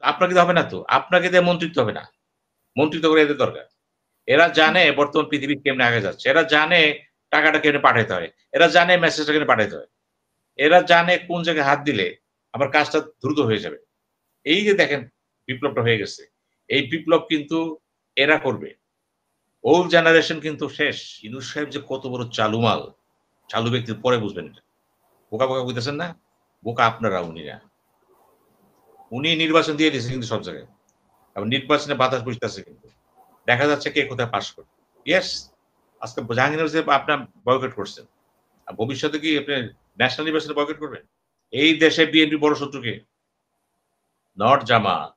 আপনাকে দিয়ে হবে না তো। আপনাকে দিয়ে মন্ত্রিত্ব হবে না। মন্ত্রিত্ব করে এদের দরকার। এরা জানে বর্তমান পৃথিবী কেমনে আগে যাচ্ছে। এরা জানে টাকাটা কেমনে পাঠাইতে হয়। এরা জানে মেসেজটা কেমনে পাঠাইতে হয়। এরা জানে কোন জায়গায় হাত দিলে আমার কাজটা দ্রুত হয়ে যাবে। এই যে দেখেন বিপ্লবটা হয়ে গেছে। এই বিপ্লব কিন্তু এরা করবে। ওল্ড জেনারেশন কিন্তু শেষ। ইউনূস সাহেব যে কত বড় চালু মাল, চালু ব্যক্তি পরে বুঝবেন এটা। বোকা, বোকা বুঝতেছেন না? বোকা আপনারা, উনি না। উনি নির্বাচন দিয়ে দিয়েছে কিন্তু সব জায়গায়। এবং নির্বাচনে বাতাস বইতেছে কিন্তু। দেখা যাচ্ছে কে কোথায় পাস করে। ইয়েস, আজকে জাহাঙ্গীর হোসেন আপনার বয়কট করছেন। আর ভবিষ্যতে কি আপনি ন্যাশনাল নির্বাচনে বয়কট করবেন? এই দেশে বিএনপি বড় শত্রু কে? নট জামাত,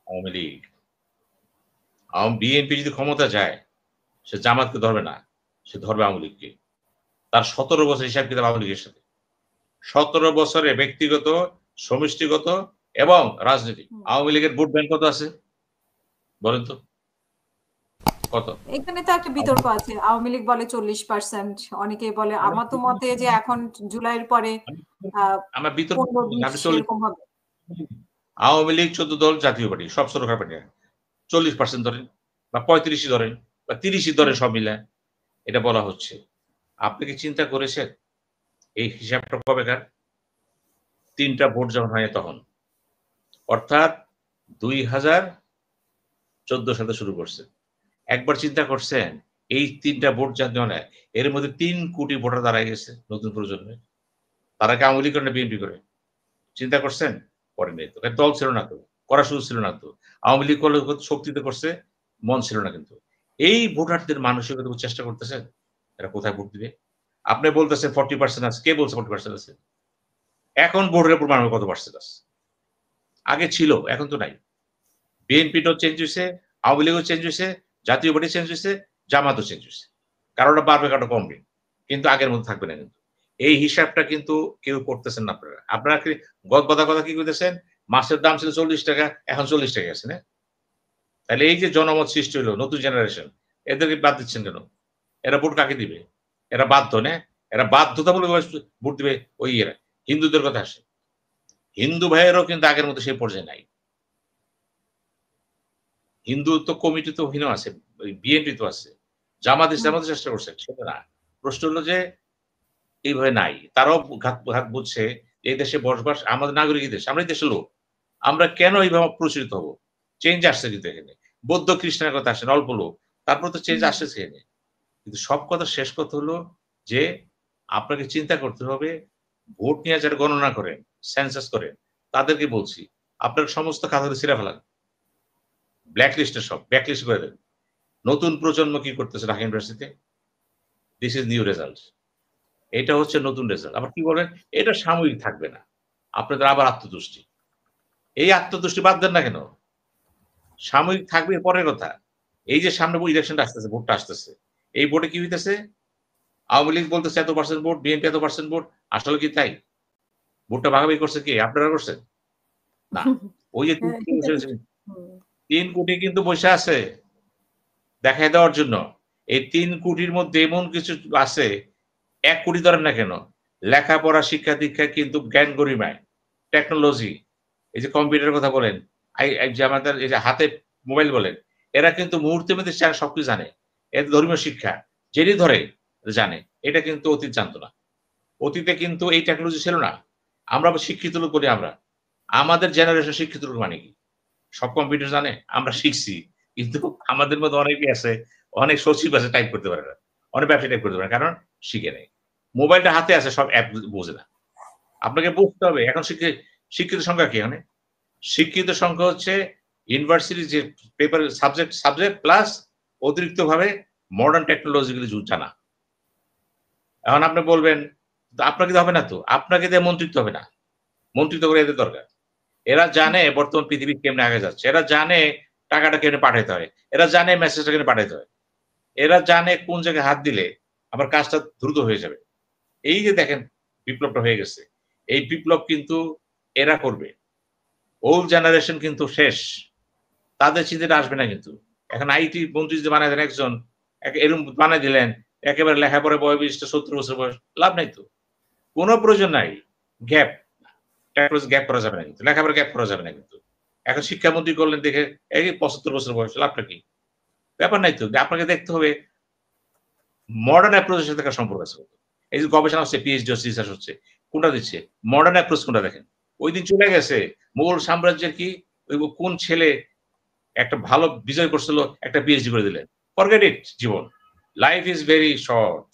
আওয়ামী লীগ। বিএনপি যদি ক্ষমতা যায়, সে জামাতকে ধরবে না। সে ধরবে আওয়ামী লীগকে। তার ১৭ বছর হিসাব কিতাব আওয়ামী লীগের সাথে। ১৭ বছরে ব্যক্তিগত, সমষ্টিগত এবং রাজনীতি। আওয়ামী লীগের ভোট ব্যাংক কত আছে? বলেন তো কত? এখানে তো একটা বিতর্ক আছে। আওয়ামী লীগ বলে 40%, অনেকে বলে, আমার তো মতে যে এখন জুলাইয়ের পরে আমার বিতর্ক 15-20 আপনি ৪০ এরকম হবে। আওয়ামী লীগ ১৪ দল, জাতীয় পার্টি সব ছোটখাটো পার্টি ৪০% ধরেন বা ৩৫ ধরেন বা ৩০ ধরেন সব মিলায়। এটা বলা হচ্ছে। আপনি কি চিন্তা করেছেন এই হিসাবটা কবেকার? ৩ টা ভোট যখন হয় তখন। অর্থাৎ ২০১৪ সালে শুরু করছে। একবার চিন্তা করছেন এই ৩ টা ভোট যখন হয় এর মধ্যে ৩ কোটি ভোটার দাঁড়ায় গেছে নতুন প্রজন্মে। তারা কি আওয়ামী লীগ করে না বিএনপি করে? চিন্তা করছেন? করেন নাই তো। দল ছিল না তো। করার সুযোগ ছিল না তো। আওয়ামী লীগ করলে শক্তিতে করছে, মন ছিল না কিন্তু। এই ভোটারদের মানসিকতা চেষ্টা করতেছেন, এরা কোথায় ভোট দিবে? আপনি বলতেছেন 40% আছে। কে বলছে 40% আছে? এখন ভোটের উপর মানুষ কত পার্সেন্ট আছে? আগে ছিল, এখন তো নাই। বিএনপিটাও চেঞ্জ হইছে, আওয়ামী লীগও চেঞ্জ হইছে, জাতীয় পার্টি চেঞ্জ হইছে, জামাতও চেঞ্জ হইছে। কারোটা বাড়বে, কারোটা কমবে। কিন্তু আগের মতো থাকবে না কিন্তু। এই হিসাবটা কিন্তু কেউ করতেছেন না আপনারা। আপনারা কি গদবাঁধা কথা কি কইতেছেন? মাছের দাম ছিল ৳৪০, এখন ৳৪০ আছে না? তাহলে এই যে জনমত সৃষ্টি হলো, নতুন জেনারেশন, এদেরকে বাদ দিচ্ছেন কেন? এরা ভোট কাকে দিবে? এরা বাধ্য না? এরা বাধ্যতামূলকভাবে ভোট দিবে ওই এরা। হিন্দুদের কথা আসে। হিন্দু ভাইয়েরাও কিন্তু আগের মতো সেই পর্যায়ে নাই। হিন্দু তো কমিটি তো হীন আছে, ওই বিএনপি তো আছে। জামাত ইসলামও চেষ্টা করছে, সেটা না। প্রশ্ন হলো যে এইভাবে নাই। তারাও ঘাত ঘাত বুঝছে এই দেশে বসবাস আমাদের নাগরিক দেশ। আমরা এই দেশের লোক। আমরা কেন এইভাবে প্রচলিত হব? চেঞ্জ আসছে কিন্তু এখানে। বৌদ্ধ খ্রিস্টানের কথা আসেন অল্প লোক। তারপর তো চেঞ্জ আসতেছে এখানে। কিন্তু সব কথা শেষ কথা হলো যে আপনাকে চিন্তা করতে হবে ভোট নিয়ে যারা গণনা করেন, সেন্সাস করেন, তাদেরকে বলছি আপনার সমস্ত খাতা ছিঁড়ে ফেলান। ব্ল্যাক লিস্টে সব, ব্ল্যাক লিস্ট করে দেন। নতুন প্রজন্ম কি করতেছে ঢাকা ইউনিভার্সিটিতে? This is new result. এটা হচ্ছে নতুন রেজাল্ট। আবার কি বলেন? এটা সাময়িক থাকবে না। আপনাদের আবার আত্মতুষ্টি। এই আত্মতুষ্টি বাদ দেন না কেন? সাময়িক থাকবে পরের কথা। এই যে সামনে ইলেকশনটা আসতেছে, ভোটটা আসতেছে। এই ভোটে কি হইতেছে? আওয়ামী লীগ বলতেছে এত পার্সেন্ট ভোট, বিএনপি এত পার্সেন্ট ভোট। আসলে কি তাই? ভোটটা ভাগাভাগি করছে কে? আপনারা করছেন? না। ওই যে ৩ হ্যাঁ, কোটি এটা বসে তো আছে, ৩ কোটি কিন্তু বইসা আছে দেখায় দেওয়ার জন্য। এই ৩ কোটির মধ্যে এমন কিছু আছে ১ কোটি ধরেন না কেন? লেখাপড়া, শিক্ষা-দীক্ষা কিন্তু জ্ঞান গরিমায়, টেকনোলজি, এই যে কম্পিউটারের কথা বলেন, এই যে আমাদের এই যে হাতে মোবাইল বলেন, এরা কিন্তু মুহূর্তের মধ্যে সবকিছু জানে। এদের ধর্মীয় শিক্ষা যেটি ধরে জানে। এটা কিন্তু অতীত জানত না। অতীতে কিন্তু এই টেকনোলজি ছিল না। আমরা শিক্ষিত লোক বলি আমরা। আমাদের জেনারেশন শিক্ষিত লোক মানে কি? সব কম্পিউটার জানে? আমরা শিখছি। কিন্তু আমাদের মধ্যে অনেকেই আছে, অনেক সচিব আছে টাইপ করতে পারে না। অনেক ব্যবসায়ী টাইপ করতে পারে না। কারণ শিখে নাই। মোবাইলটা হাতে আছে সব অ্যাপ বোঝে না। আপনাকে বুঝতে হবে এখন শিক্ষিত সংখ্যা কি এখানে? শিক্ষিত সংখ্যা হচ্ছে ইউনিভার্সিটির যে পেপার সাবজেক্ট প্লাস অতিরিক্তভাবে মডার্ন টেকনোলজি গুলো জানা। এখন আপনি বলবেন, আপনাকে দিয়ে হবে না তো। আপনাকে দিয়ে মন্ত্রিত্ব হবে না। মন্ত্রিত্ব করে এদের দরকার। এরা জানে বর্তমান পৃথিবী কেমনে আগে যাচ্ছে। এরা জানে টাকাটা কেমনে পাঠাইতে হয়। এরা জানে মেসেজটা কেমনে পাঠাইতে হয়। এরা জানে কোন জায়গায় হাত দিলে আমার কাজটা দ্রুত হয়ে যাবে। এই যে দেখেন বিপ্লবটা হয়ে গেছে। এই বিপ্লব কিন্তু এরা করবে। ওল্ড জেনারেশন কিন্তু শেষ। তাদের চিন্তাটা আসবে না কিন্তু। এখন আইটি মন্ত্রী যদি বানায় দেন একজন, এরকম বানায় দিলেন, একেবারে লেখাপড়া বয়োবিশিষ্ট ৭০ বছর বয়স, লাভ নাই তো। কোন প্রয়োজন নাই। গ্যাপ, টেকনোলজি গ্যাপ করা যাবে না কিন্তু। লেখাপড়া গ্যাপ করা যাবে না কিন্তু। এখন শিক্ষামন্ত্রী করলেন দেখে এই 75 বছর বয়স, লাভটা কি? ব্যাপার নাই তো। আপনাকে দেখতে হবে মডার্ন অ্যাপ্রোচের সাথে কার সম্পর্ক আছে। এই যে গবেষণা হচ্ছে, পিএইচডি হচ্ছে, রিসার্চ হচ্ছে, কোনটা দিচ্ছে? মডার্ন অ্যাপ্রোচ কোনটা দেখেন। ওই দিন চলে গেছে মোগল সাম্রাজ্যের কি ওই কোন ছেলে একটা ভালো বিজয় করছিল, একটা পিএইচডি করে দিলেন। ফরগেট ইট জীবন। Life is very short.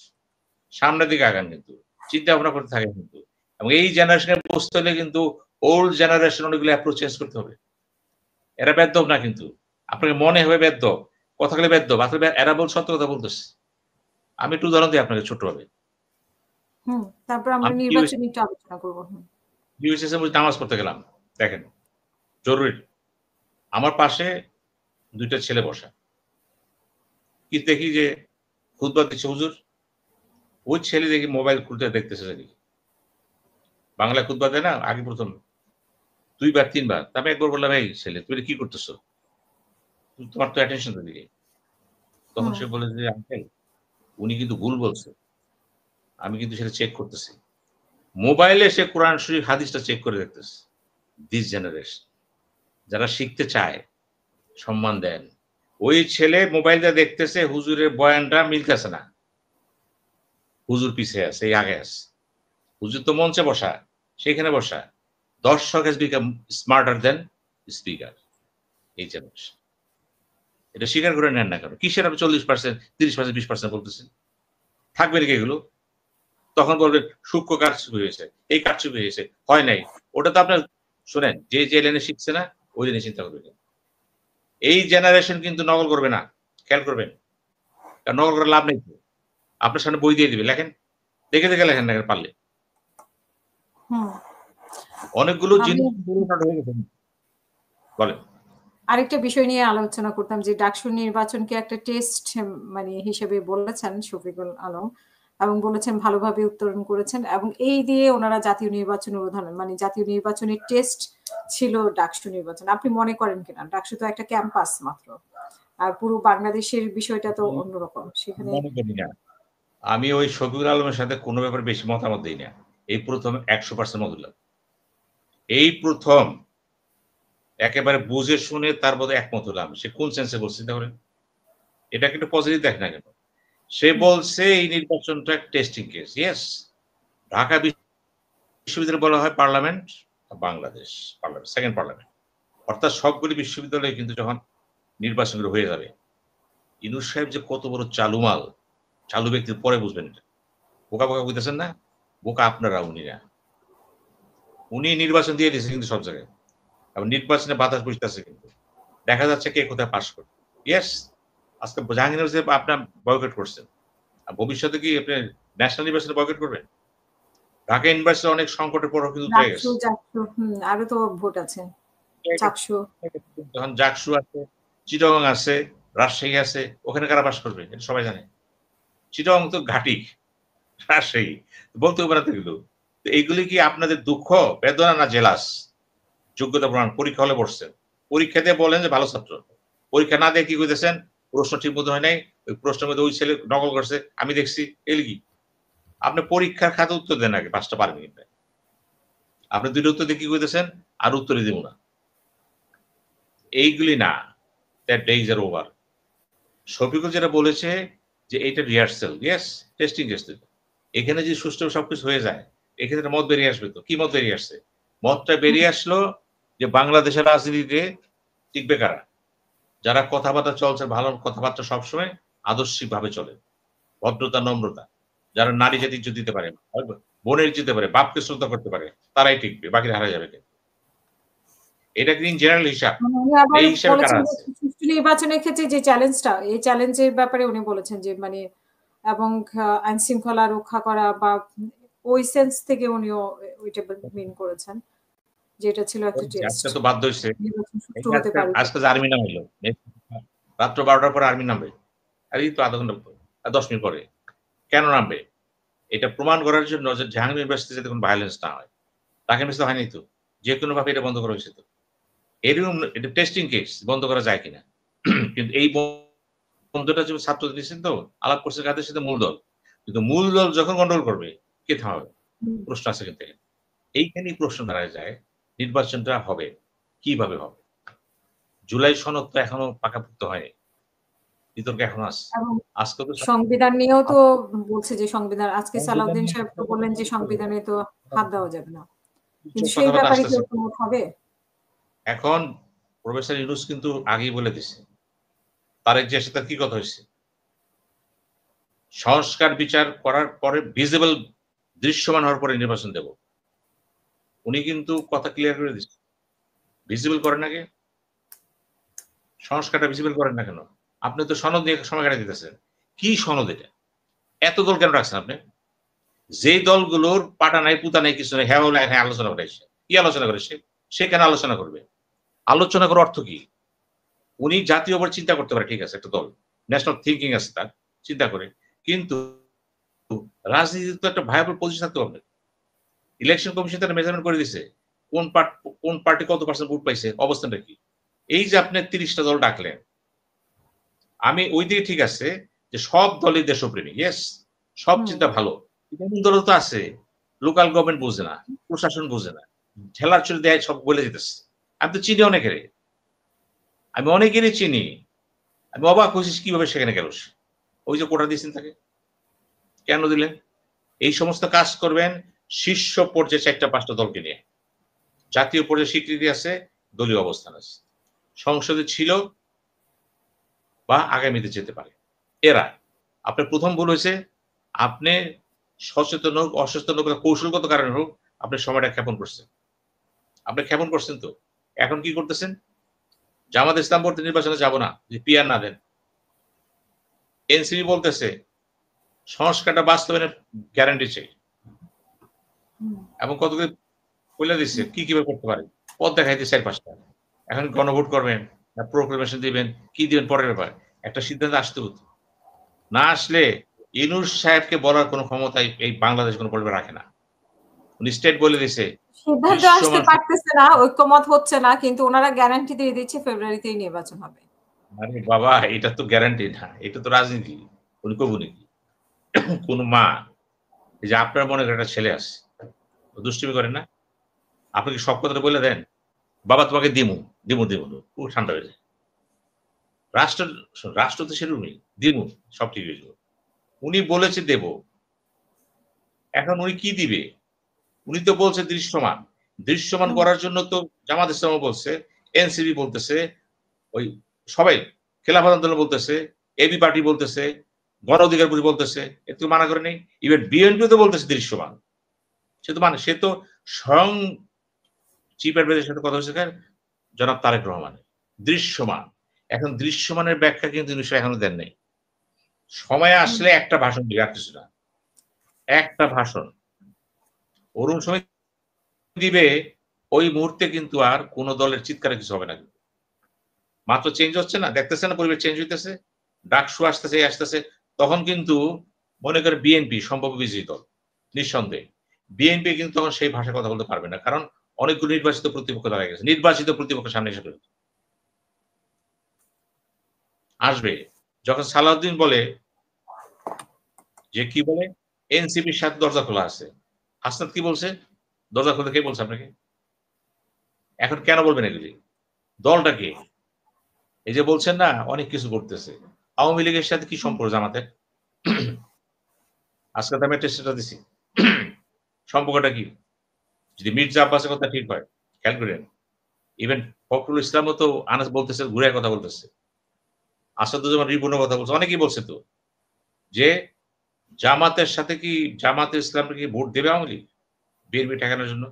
সামনের দিকে আগান কিন্তু। চিন্তা ভাবনা করতে থাকেন কিন্তু। এবং এই জেনারেশনে বসতে হলে কিন্তু ওল্ড জেনারেশন অনেকগুলো অ্যাপ্রোচ চেঞ্জ করতে হবে। এরা বেদ্যপ না কিন্তু। আপনাকে মনে হবে বেদ্যপ, কথাগুলো বেদ্যপ, আসলে এরা সত্য কথা বলতেছে। আমি একটু উদাহরণ দিই আপনাকে ছোট্টভাবে। তারপর আমরা আমি নির্বাচন একটু আলোচনা করব। ইউএসএস এ নামাজ পড়তে গেলাম। দেখেন, জরুরি। আমার পাশে ২ টা ছেলে বসা। কি দেখি যে খুতবা দিচ্ছে হুজুর। ওই ছেলে দেখি মোবাইল খুলতে দেখতেছে দেখি। বাংলায় খুতবা দেয় না? আগে প্রথম ২ বার ৩ বার। আমি একবার বললাম, "এই ছেলে তুমি এটা কি করতেছো? তোমার তো অ্যাটেনশন ওদিকে।" তখন সে বলে যে, "আঙ্কেল উনি কিন্তু ভুল বলছে। আমি কিন্তু সেটা চেক করতেছি।" মোবাইলে সে কোরআন শরীফ হাদিসটা চেক করে দেখতেছে। দিস জেনারেশন যারা শিখতে চায়, সম্মান দেন। ওই ছেলে মোবাইলটা দেখতেছে, হুজুরের বয়ানটা মিলতেছে না। হুজুর পিছে আছে, এই আগে আছে। হুজুর তো মঞ্চে বসা, সেখানে বসা। দর্শক has become smarter than speaker। এই জেনারেশন। এটা স্বীকার করে নেন না কেন? কিসের আপনি 40%, 30%, 20% বলতেছেন? থাকবে নাকি এগুলো? তখন বলবেন সূক্ষ্ম কারচুপি হয়েছে, এই কারচুপি হয়েছে, হয় নাই। ওটা তো আপনার শোনেন, যে লাইনে শিখছে না, ওই লাইনে চিন্তা করবে। এই জেনারেশন কিন্তু নকল করবে না। খেয়াল করবেন। কারণ নকল করে লাভ নেই তো। আপনার সামনে বই দিয়ে দিবে, লেখেন। দেখে দেখে লেখেন না পারলে। অনেকগুলো জিনিস হয়ে গেছে। বলেন। আরেকটা বিষয় নিয়ে আলোচনা করতাম যে ডাকসু নির্বাচনকে একটা টেস্ট মানে হিসেবে বলেছেন শফিকুল আলম, এবং বলেছেন ভালোভাবে উত্তরণ করেছেন, এবং এই দিয়ে ওনারা জাতীয় নির্বাচনের উদাহরণ, মানে জাতীয় নির্বাচনের টেস্ট ছিল ডাকসু নির্বাচন। আপনি মনে করেন কিনা? ডাকসু তো একটা ক্যাম্পাস মাত্র, আর পুরো বাংলাদেশের বিষয়টা তো অন্যরকম। সেখানে মনে করি না। আমি ওই শফিকুল আলমের সাথে কোনো ব্যাপারে বেশি মতামত দিই না। এই প্রথম 100% মত দিলাম। এই প্রথম একেবারে বুঝে শুনে তার বোধহয় একমত হলাম। সে কোন সেন্সে বলছে চিন্তা করেন। এটাকে একটু পজিটিভ দেখ না কেন? সে বলছে এই নির্বাচনটা টেস্টিং কেস। ইয়েস, ঢাকা বিশ্ববিদ্যালয় বলা হয় parliament, Bangladesh parliament, second parliament. অর্থাৎ সবগুলি বিশ্ববিদ্যালয়ে কিন্তু যখন নির্বাচনগুলো হয়ে যাবে, ইউনূস সাহেব যে কত বড় চালুমাল, চালু ব্যক্তির পরে বুঝবেন এটা। বোকা বোকা বুঝতেছেন না? বোকা আপনারা, উনি না। উনি নির্বাচন দিয়ে দিয়েছে কিন্তু সব জায়গায়। এবং নির্বাচনে বাতাস বসতেছে কিন্তু। দেখা যাচ্ছে কে কোথায় পাস করবে। ইয়েস, আজকে জাহাঙ্গীর ইউনিভার্সিটি আপনার বয়কট করছেন। আর ভবিষ্যতে কি আপনি ন্যাশনাল নির্বাচনে বয়কট করবেন? ঢাকা ইউনিভার্সিটি অনেক সংকটের পর কিন্তু উতরে ডাকসু, গেছে। জাকসু, আরো তো ভোট আছে। চাকসু। তখন জাকসু আছে, চিটাগং আছে, রাজশাহী আছে, ওখানে কারা পাস করবে এটা সবাই জানে। চিটাগং তো ঘাঁটি, রাজশাহী বলতেও পারে তো এগুলো। তো এইগুলি কি আপনাদের দুঃখ, বেদনা না জেলাস? যোগ্যতা প্রমাণ পরীক্ষা হলে বসছেন, পরীক্ষা দিয়ে বলেন যে ভালো ছাত্র, পরীক্ষা না দিয়ে কি কইতেছেন প্রশ্ন ঠিক মতো হয় নাই, ওই প্রশ্নের মধ্যে ওই ছেলে নকল করছে, আমি দেখছি, এগুলি কি? আপনি পরীক্ষার খাতে উত্তর দেন আগে, 5টা পারবেন কিন্তু আপনি 2টা উত্তর দিয়ে কি কইতেছেন আর উত্তরই দেব না। এইগুলি না, that days are over. Shafiqul যেটা বলেছে যে এইটা রিহার্সেল, ইয়েস, টেস্টিং কেস। এখানে যদি সুষ্ঠু সবকিছু হয়ে যায়, এখানে একটা মত বেরিয়ে আসবে তো। কি মত বেরিয়ে আসছে? মতটা বেরিয়ে আসলো যে বাংলাদেশের রাজনীতিতে টিকবে কারা? যারা কথাবার্তা চলছে, ভালো কথাবার্তা সবসময় আদর্শিক ভাবে চলে, ভদ্রতা, নম্রতা, যারা নারী জাতি ইজ্জত দিতে পারে, বোনের ইজ্জত দিতে পারে, বাপকে শ্রদ্ধা করতে পারে, তারাই টিকবে, বাকিরা হারা যাবে। এটা কিন্তু জেনারেল হিসাব। উনি আবার এই হিসাবে কারা বলেছেন যে আছে? সুষ্ঠু নির্বাচনের ক্ষেত্রে যে চ্যালেঞ্জটা, এই চ্যালেঞ্জের ব্যাপারে উনি বলেছেন যে মানে, এবং আইন শৃঙ্খলা রক্ষা করা বা ওই সেন্স থেকে উনিও ওইটা মিন করেছেন, যেটা ছিল একটা টেস্ট। আজকে তো বাধ্য হয়েছে, নির্বাচন সুষ্ঠু হতে পারে। আজকে যে আর্মি নামাইলো, রাত্র 12টার পরে আর্মি নামবে, আর এই তো আধা ঘন্টা 10 মিনিট পরে। কেন নামবে? এটা প্রমাণ করার জন্য যে জাহাঙ্গীর ইউনিভার্সিটি যাতে কোনো ভায়োলেন্স না হয়। তাকে মিস হয়নি তো, যে কোনো ভাবে এটা বন্ধ করা হয়েছে তো। এরকম এটা টেস্টিং কেস, বন্ধ করা যায় কিনা। কিন্তু এই বন্ধটা যে ছাত্রদের নিচ্ছেন তো, আলাপ করছে কাদের সাথে? মূল দল। কিন্তু মূল দল যখন গন্ডগোল করবে, কে থামাবে? প্রশ্ন আছে কিন্তু এইখানেই প্রশ্ন দাঁড়ায় যায়, নির্বাচনটা হবে কিভাবে হবে? জুলাই সনদ তো এখনো পাকাপোক্ত হয়নি, বিতর্ক এখনো আছে। এবং আজকে তো সংবিধান নিয়েও তো বলছে যে সংবিধান আজকে সংবিধান সালাউদ্দিন নিয়ে সাহেব তো বললেন যে সংবিধানে তো হাত দেওয়া যাবে না। কিন্তু সেই কথাবার্তা ব্যাপারে কি আসতেছে। ঐক্যমত হবে? এখন প্রফেসর ইউনূস কিন্তু আগেই বলে দিছে। তারেক জিয়ার সাথে কি কথা হয়েছে? সংস্কার বিচার করার পরে ভিজিবল দৃশ্যমান হওয়ার পরে নির্বাচন দেব। উনি কিন্তু কথা ক্লিয়ার করে দিচ্ছে। ভিজিবল করেন আগে। সংস্কারটা ভিজিবল করেন না কেন? আপনি তো সনদ নিয়ে সময় কাটাই দিতেছেন। কি সনদ এটা? এত দল কেন রাখছেন আপনি? যেই দলগুলোর পাটা নাই, পুতা নাই, কিছু নাই, হ্যাঁ আলোচনা করে সে। কি আলোচনা করে সে? সে কেন আলোচনা করবে? আলোচনা করার অর্থ কি? উনি জাতীয় উপর চিন্তা করতে পারে, ঠিক আছে, একটা দল। ন্যাশনাল থিংকিং আছে তার, চিন্তা করে। কিন্তু রাজনীতিতে তো একটা ভায়াবল পজিশন থাকতে হবে। ইলেকশন কমিশন তারা মেজারমেন্ট করে দিছে। কোন পার্টি কত পার্সেন্ট ভোট পাইছে, অবস্থানটা কি? এই যে আপনি ৩০টা দল ডাকলেন, আমি ওই দিকে ঠিক আছে যে সব দলই দেশপ্রেমী, ইয়েস, সব হুম। চিন্তা ভালো। এমন দল তো আছে লোকাল গভর্নমেন্ট বোঝে না, প্রশাসন বোঝে না, ঠেলার চলে দেয়, সব বলে দিতেছে। আমি তো চিনি অনেকেরই, আমি অনেকেরই চিনি। আমি অবাক হয়েছি কিভাবে সেখানে গেল সে। ওই যে কোটা দিয়েছেন তাকে, কেন দিলেন? এই সমস্ত কাজ করবেন শীর্ষ পর্যায়ে ৪টা ৫টা দলকে নিয়ে। জাতীয় পর্যায়ে স্বীকৃতি আছে, দলীয় অবস্থান আছে, সংসদে ছিল বা আগামীতে যেতে পারে এরা। আপনার প্রথম ভুল হয়েছে, আপনি সচেতন হোক অসচেতন হোক কৌশলগত কারণে হোক, আপনি সময়টা ক্ষেপণ করছেন। আপনি ক্ষেপণ করছেন তো এখন কি করতেছেন? জামাত ইসলাম বলতে নির্বাচনে যাব না, যে পিআর না দেন। এনসিপি বলতেছে সংস্কারটা বাস্তবায়নের গ্যারান্টি চাই, এবং কতগুলো বলে দিচ্ছে কি কিভাবে করতে পারে, পথ দেখাইতে ৪-৫টা। এখন গণভোট করবেন না প্রোক্লেমেশন দিবেন, কি দিবেন পরের ব্যাপার, একটা সিদ্ধান্ত আসতে হতো। না আসলে ইউনূস সাহেবকে বলার কোনো ক্ষমতা এই বাংলাদেশ কোনো পরিবার রাখে না। উনি স্টেট বলে দিছে সিদ্ধান্ত আসতে দৃশ্যমান। পারতেছে না, ঐক্যমত হচ্ছে না, কিন্তু উনারা গ্যারান্টি দিয়ে দিচ্ছে ফেব্রুয়ারিতেই নির্বাচন হবে। আরে বাবা, এটা তো গ্যারান্টি না, এটা তো রাজনীতি। উনি কবু নাকি কোন মা, এই যে আপনার মনে করেন একটা ছেলে আছে, ও দুষ্টুমি করেন না, আপনি কি সব কথাটা বলে দেন, বাবা তোমাকে দিমু দিমু দিমু, ও ঠান্ডা হয়ে যায়। রাষ্ট্র রাষ্ট্র তো সেরকমই, দিমু, সব ঠিক হয়ে যাবে। উনি বলেছে দেব, এখন উনি কি দিবে? উনি তো বলছে দৃশ্যমান। দৃশ্যমান হুম, করার জন্য তো জামাত ইসলামও বলছে, এনসিপি বলতেছে, ওই সবাই, খেলাফত আন্দোলন বলতেছে, এবি পার্টি বলতেছে, গণ অধিকার পরিষদ বলতেছে, এর তো মানা করে নেই। ইভেন বিএনপিও তো বলতেছে দৃশ্যমান। সে তো স্বয়ং চিফ অ্যাডভাইজারের সাথে কথা হয়েছে জনাব তারেক রহমান। দৃশ্যমান। এখন দৃশ্যমানের ব্যাখ্যা কিন্তু নিশ্চয়ই এখনো দেন নাই। সময় হুম, আসলে একটা ভাষণ দিবে, আর কিছু না। একটা ভাষণ। অরুণ সময় দিবে, ওই মুহূর্তে কিন্তু আর কোন দলের চিৎকারে কিছু হবে না। মাত্র চেঞ্জ হচ্ছে না, দেখতেছে না পরিবেশ চেঞ্জ হইতেছে, ডাকসু আসতেছে, আসতেছে, তখন কিন্তু মনে করে বিএনপি সম্ভব বিজয়ী দল, নিঃসন্দেহে। বিএনপি কিন্তু তখন সেই ভাষায় কথা বলতে পারবে না, কারণ অনেকগুলো নির্বাচিত প্রতিপক্ষ দাঁড়িয়ে গেছে, নির্বাচিত প্রতিপক্ষ সামনে এসে আসবে। যখন সালাউদ্দিন বলে যে কি বলে এনসিপির সাথে দরজা খোলা আছে, হাসনাত কি বলছে? দরজা খুলতে কে বলছে আপনাকে? এখন কেন বলবেন এগুলি? দলটা কে? এই যে বলছেন না অনেক কিছু করতেছে, আওয়ামী লীগের সাথে কি হুম, সম্পর্ক জামাতের? আজকে তো আমি একটা স্ট্যাটাস দিছি, সম্পর্কটা কি? যদি মির্জা আব্বাসের কথা ঠিক হয়, খেয়াল করেন, ইভেন ফখরুল ইসলামও তো আনাস বলতেছে, ঘুরে কথা বলতেছে, আসাদুজ্জামান রিপনের কথা বলছে, অনেকেই বলছে তো যে জামাতের সাথে কি, জামাতে ইসলামকে কি ভোট দেবে আওয়ামী লীগ বিএনপি ঠেকানোর জন্য?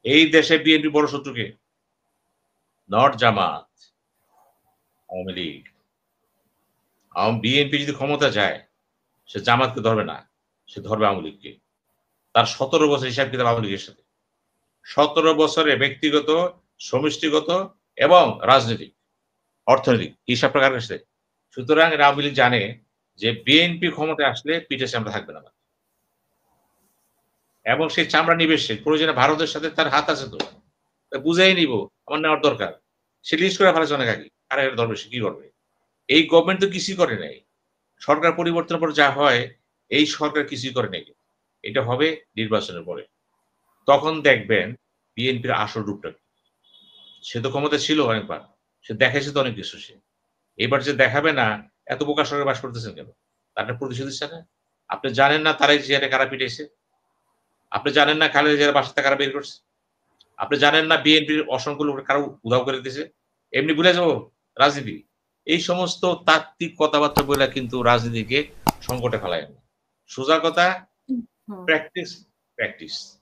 এই দেশে বিএনপি বড় শত্রুকে, নট জামাত, আওয়ামী লীগ। বিএনপি যদি ক্ষমতা যায়, সে জামাতকে ধরবে না, সে ধরবে আওয়ামী লীগকে। তার ১৭ বছর হিসাব কিতাব আওয়ামী লীগের সাথে, ১৭ বছরে ব্যক্তিগত, সমষ্টিগত এবং রাজনৈতিক, অর্থনৈতিক হিসাবটা কার কাছে? সুতরাং আওয়ামী লীগ জানে যে বিএনপি ক্ষমতায় আসলে পিঠে চামড়া থাকবে না, এবং সেই চামড়া নিবে সে, প্রয়োজনে ভারতের সাথে তার হাত আছে তো, বুঝাই নিব আমার নেওয়ার দরকার। সে লিস্ট করে ফেলেছে অনেক আগে, আরে ধরবে, সে কি করবে? এই গভর্নমেন্ট তো কিছুই করে নাই। সরকার পরিবর্তনের পর যা হয়, এই সরকার কিছুই করে নাই। এটা হবে নির্বাচনের পরে। তখন দেখবেন বিএনপির আসল রূপটা কি। সে তো ক্ষমতা ছিল অনেকবার, সে দেখাইছে তো অনেক কিছু সে। এবার যে দেখাবে না, এত বোকা সরকার বাস করতেছেন কেন? তার প্রতিশোধ ইচ্ছা না? আপনি জানেন না তারাই জিয়ারে কারা পিটাইছে? আপনি জানেন না খালেদা জিয়ার বাসা থেকে কারা বের করছে? আপনি জানেন না বিএনপির অসংখ্য লোক কারো উধাও করে দিয়েছে? এমনি ভুলে যাবো রাজনীতি? এই সমস্ত তাত্ত্বিক কথাবার্তা বইলা কিন্তু রাজনীতিকে সংকটে ফেলায় না। সোজা কথা হুম। Practice, practice.